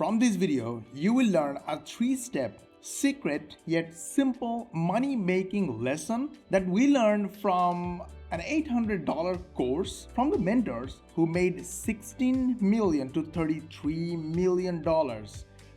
From this video, you will learn a 3-step, secret yet simple money-making lesson that we learned from an $800 course from the mentors who made $16 million to $33 million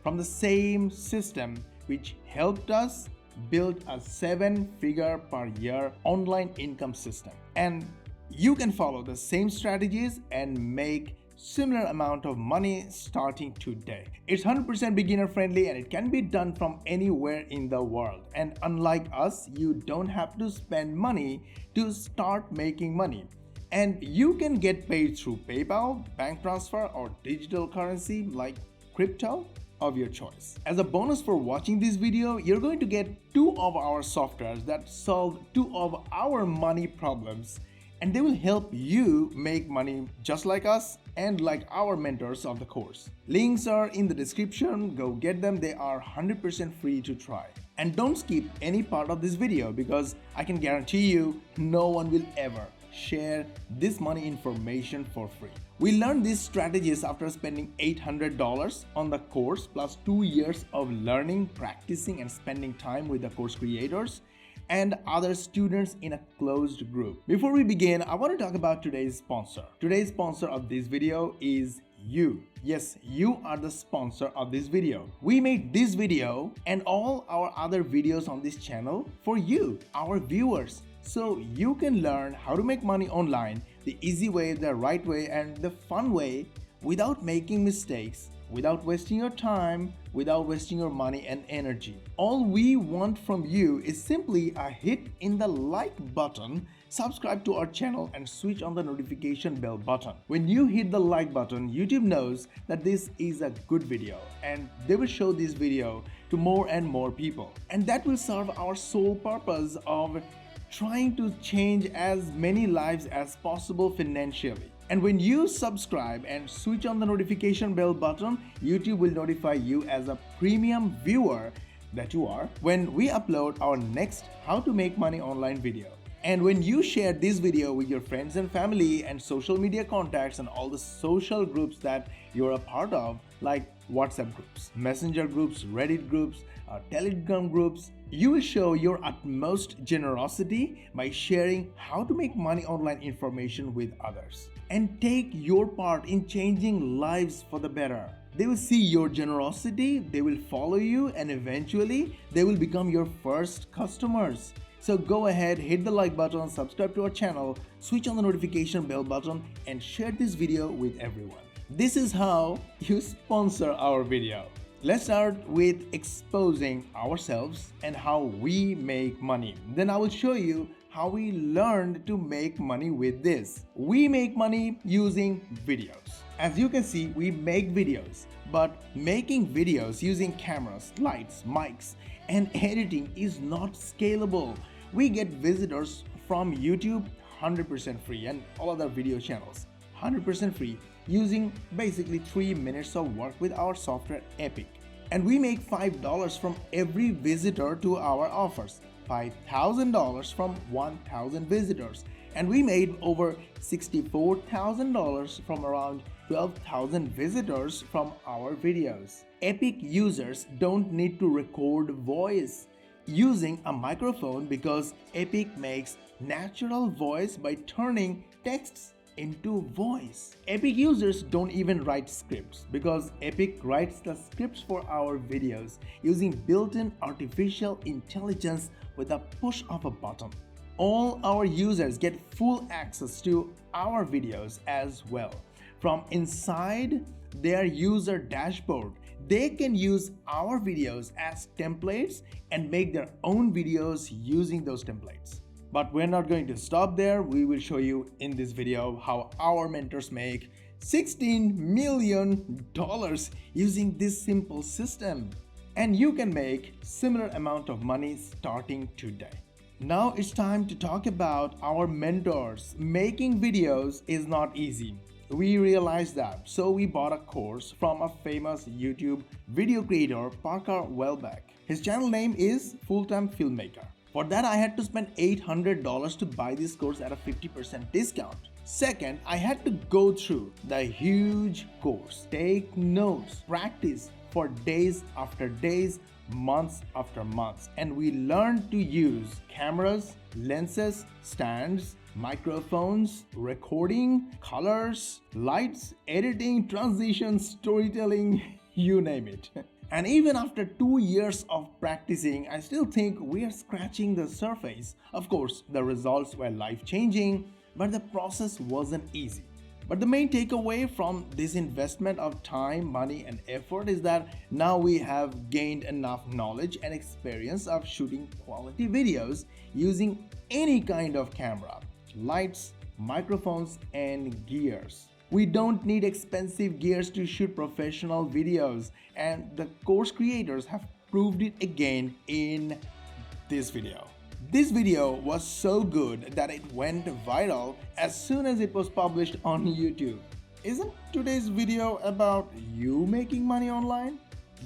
from the same system, which helped us build a 7-figure per year online income system. And you can follow the same strategies and make similar amount of money starting today. It's 100% beginner friendly and it can be done from anywhere in the world. And unlike us, you don't have to spend money to start making money. And you can get paid through PayPal, bank transfer, or digital currency like crypto of your choice. As a bonus for watching this video, you're going to get 2 of our softwares that solve 2 of our money problems, and they will help you make money just like us and like our mentors of the course. Links are in the description, go get them, they are 100% free to try. And don't skip any part of this video because I can guarantee you no one will ever share this money information for free. We learned these strategies after spending $800 on the course plus 2 years of learning, practicing, and spending time with the course creators and other students in a closed group. Before we begin, I want to talk about today's sponsor. Today's sponsor of this video is you. Yes, you are the sponsor of this video. We made this video and all our other videos on this channel for you, our viewers, so you can learn how to make money online the easy way, the right way, and the fun way without making mistakes, without wasting your time, without wasting your money and energy. All we want from you is simply a hit in the like button, subscribe to our channel, and switch on the notification bell button. When you hit the like button, YouTube knows that this is a good video and they will show this video to more and more people. And that will serve our sole purpose of trying to change as many lives as possible financially. And when you subscribe and switch on the notification bell button, YouTube will notify you as a premium viewer that you are when we upload our next How to Make Money Online video. And when you share this video with your friends and family and social media contacts and all the social groups that you're a part of, like WhatsApp groups, Messenger groups, Reddit groups, Telegram groups, you will show your utmost generosity by sharing how to make money online information with others and take your part in changing lives for the better. They will see your generosity, they will follow you, and eventually they will become your first customers. So go ahead, hit the like button, subscribe to our channel, switch on the notification bell button, and share this video with everyone. This is how you sponsor our video. Let's start with exposing ourselves and how we make money. Then I will show you how we learned to make money with this. We make money using videos. As you can see, we make videos, but making videos using cameras, lights, mics, and editing is not scalable. We get visitors from YouTube 100% free and all other video channels 100% free using basically 3 minutes of work with our software Epic. And we make $5 from every visitor to our offers, $5,000 from 1,000 visitors. And we made over $64,000 from around 12,000 visitors from our videos. Epic users don't need to record voice using a microphone because Epic makes natural voice by turning texts into voice. Epic users don't even write scripts because Epic writes the scripts for our videos using built-in artificial intelligence with a push of a button. All our users get full access to our videos as well. From inside their user dashboard, they can use our videos as templates and make their own videos using those templates. But we're not going to stop there. We will show you in this video how our mentors make $16 million using this simple system. And you can make similar amount of money starting today. Now it's time to talk about our mentors. Making videos is not easy. We realized that, so we bought a course from a famous YouTube video creator, Parker Welbeck. His channel name is Full-Time Filmmaker. For that, I had to spend $800 to buy this course at a 50% discount. Second, I had to go through the huge course, take notes, practice for days after days, months after months, and we learned to use cameras, lenses, stands, microphones, recording, colors, lights, editing, transitions, storytelling, you name it. And even after 2 years of practicing, I still think we are scratching the surface. Of course, the results were life-changing, but the process wasn't easy. But the main takeaway from this investment of time, money, and effort is that now we have gained enough knowledge and experience of shooting quality videos using any kind of camera, lights, microphones, and gears. We don't need expensive gears to shoot professional videos, and the course creators have proved it again in this video. This video was so good that it went viral as soon as it was published on YouTube. Isn't today's video about you making money online?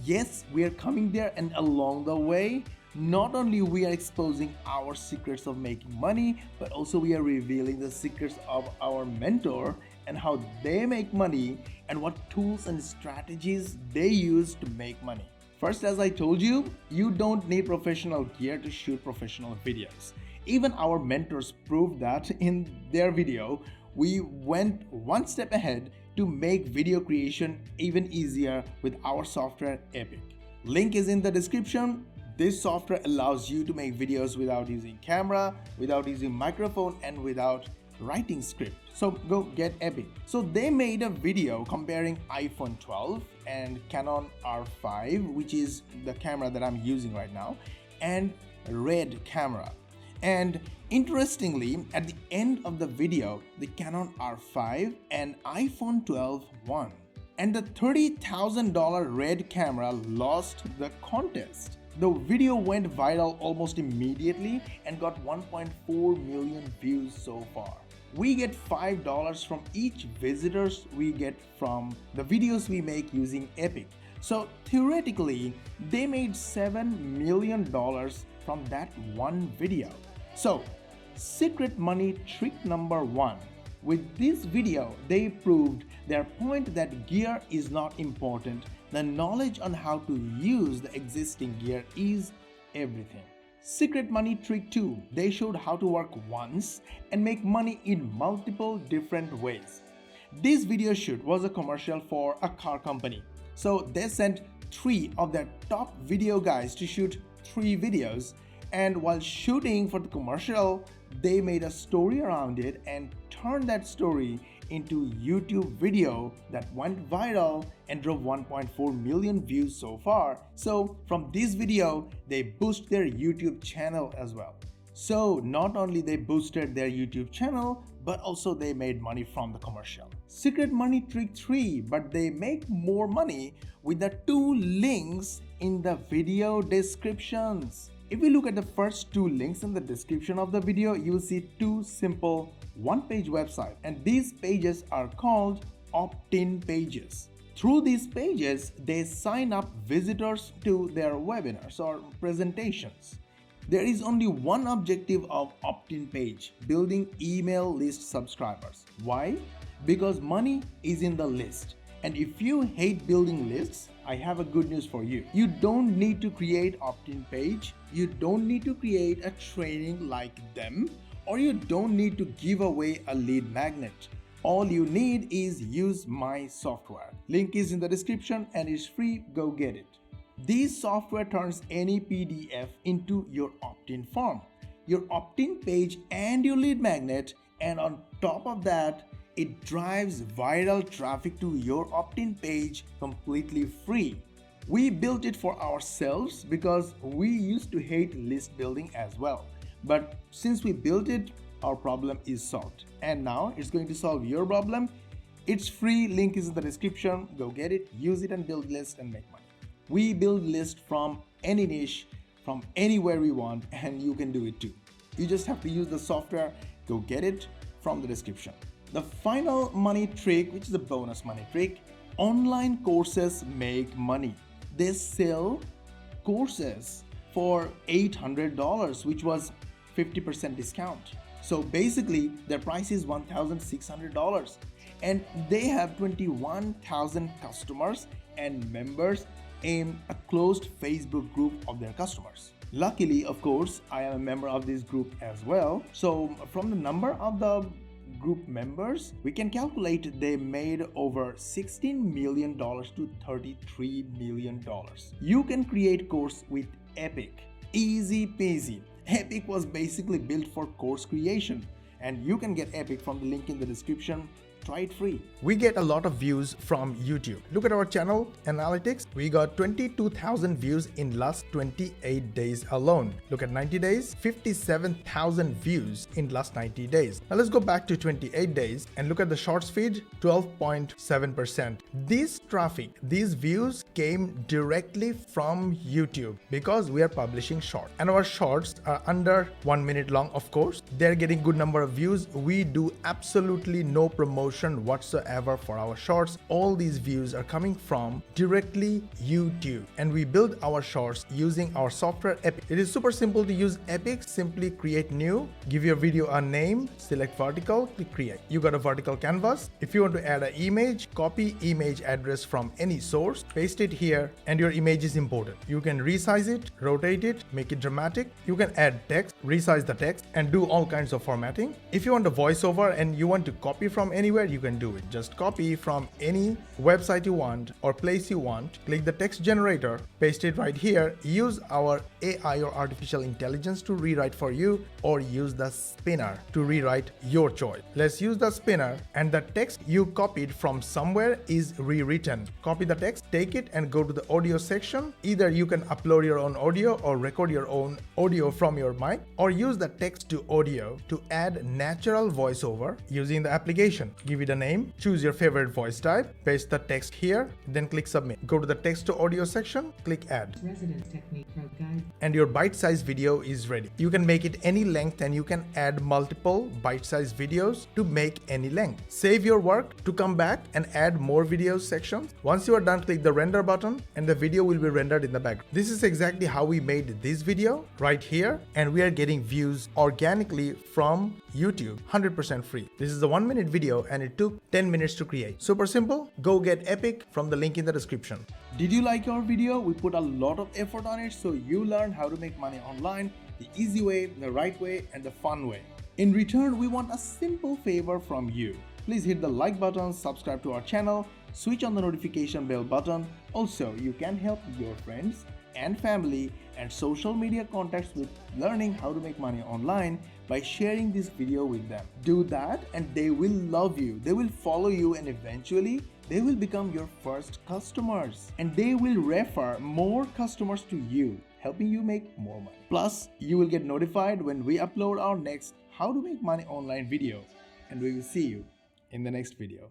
Yes, we are coming there, and along the way, not only we are exposing our secrets of making money, but also we are revealing the secrets of our mentor and how they make money and what tools and strategies they use to make money. First, as I told you, you don't need professional gear to shoot professional videos. Even our mentors proved that in their video. We went one step ahead to make video creation even easier with our software Epic. Link is in the description. This software allows you to make videos without using camera, without using microphone, and without writing script. So go get Epic. So they made a video comparing iPhone 12 and Canon R5, which is the camera that I'm using right now, and Red camera. And interestingly, at the end of the video, the Canon R5 and iPhone 12 won. And the $30,000 Red camera lost the contest. The video went viral almost immediately and got 1.4 million views so far. We get $5 from each visitors we get from the videos we make using Epic. So theoretically, they made $7 million from that one video. So, secret money trick number 1. With this video, they proved their point that gear is not important. The knowledge on how to use the existing gear is everything. Secret money trick 2. They showed how to work once and make money in multiple different ways. This video shoot was a commercial for a car company. So they sent 3 of their top video guys to shoot 3 videos, and while shooting for the commercial, they made a story around it and turned that story into YouTube video that went viral and drove 1.4 million views so far. So from this video, they boost their YouTube channel as well. So not only they boosted their YouTube channel, but also they made money from the commercial. Secret money trick 3, but they make more money with the 2 links in the video descriptions. If we look at the first 2 links in the description of the video, you will see 2 simple one-page websites, and these pages are called opt-in pages. Through these pages, they sign up visitors to their webinars or presentations. There is only one objective of opt-in page: building email list subscribers. Why? Because money is in the list. And if you hate building lists, I have a good news for you. You don't need to create opt-in page. You don't need to create a training like them, or you don't need to give away a lead magnet. All you need is use my software. Link is in the description and it's free. Go get it. This software turns any PDF into your opt-in form, your opt-in page, and your lead magnet, and on top of that, it drives viral traffic to your opt-in page completely free. We built it for ourselves because we used to hate list building as well. But since we built it, our problem is solved. And now it's going to solve your problem. It's free. Link is in the description. Go get it, use it, and build lists and make money. We build lists from any niche, from anywhere we want, and you can do it too. You just have to use the software. Go get it from the description. The final money trick, which is a bonus money trick: online courses make money. They sell courses for $800, which was 50% discount. So basically, their price is $1,600 and they have 21,000 customers and members in a closed Facebook group of their customers. Luckily, of course, I am a member of this group as well. So from the number of the group members, we can calculate they made over $16 million to $33 million. You can create course with Epic. Easy peasy. Epic was basically built for course creation, and you can get Epic from the link in the description. Try it free. We get a lot of views from YouTube. Look at our channel analytics. We got 22,000 views in last 28 days alone. Look at 90 days, 57,000 views in last 90 days. Now let's go back to 28 days and look at the shorts feed, 12.7%. This traffic, these views came directly from YouTube because we are publishing short. And our shorts are under 1 minute long, of course. They're getting good number of views. We do absolutely no promotion whatsoever for our shorts. All these views are coming from directly YouTube, and we build our shorts using our software Epic. It is super simple to use Epic. Simply create new, give your video a name, select vertical, click create. You got a vertical canvas. If you want to add an image, copy image address from any source, paste it here, and your image is imported. You can resize it, rotate it, make it dramatic. You can add text, resize the text, and do all kinds of formatting. If you want a voiceover and you want to copy from anywhere, you can do it. Just copy from any website you want or place you want, click the text generator, paste it right here, use our AI or artificial intelligence to rewrite for you, or use the spinner to rewrite your choice. Let's use the spinner, and the text you copied from somewhere is rewritten. Copy the text, take it and go to the audio section. Either you can upload your own audio or record your own audio from your mic, or use the text to audio to add natural voiceover using the application. Give it a name, choose your favorite voice type, paste the text here, then click submit. Go to the text to audio section, click add. And your bite-sized video is ready. You can make it any length, and you can add multiple bite-sized videos to make any length. Save your work to come back and add more video sections. Once you are done, click the render button and the video will be rendered in the background. This is exactly how we made this video right here, and we are getting views organically from YouTube, 100% free. This is a 1 minute video and it took 10 minutes to create. Super simple. Go get Epic from the link in the description. Did you like our video? We put a lot of effort on it, so you learn how to make money online the easy way, the right way, and the fun way. In return, we want a simple favor from you. Please hit the like button, subscribe to our channel, switch on the notification bell button. Also, you can help your friends and family and social media contacts with learning how to make money online by sharing this video with them. Do that and they will love you. They will follow you, and eventually they will become your first customers, and they will refer more customers to you, helping you make more money. Plus, you will get notified when we upload our next How to Make Money Online video, and we will see you in the next video.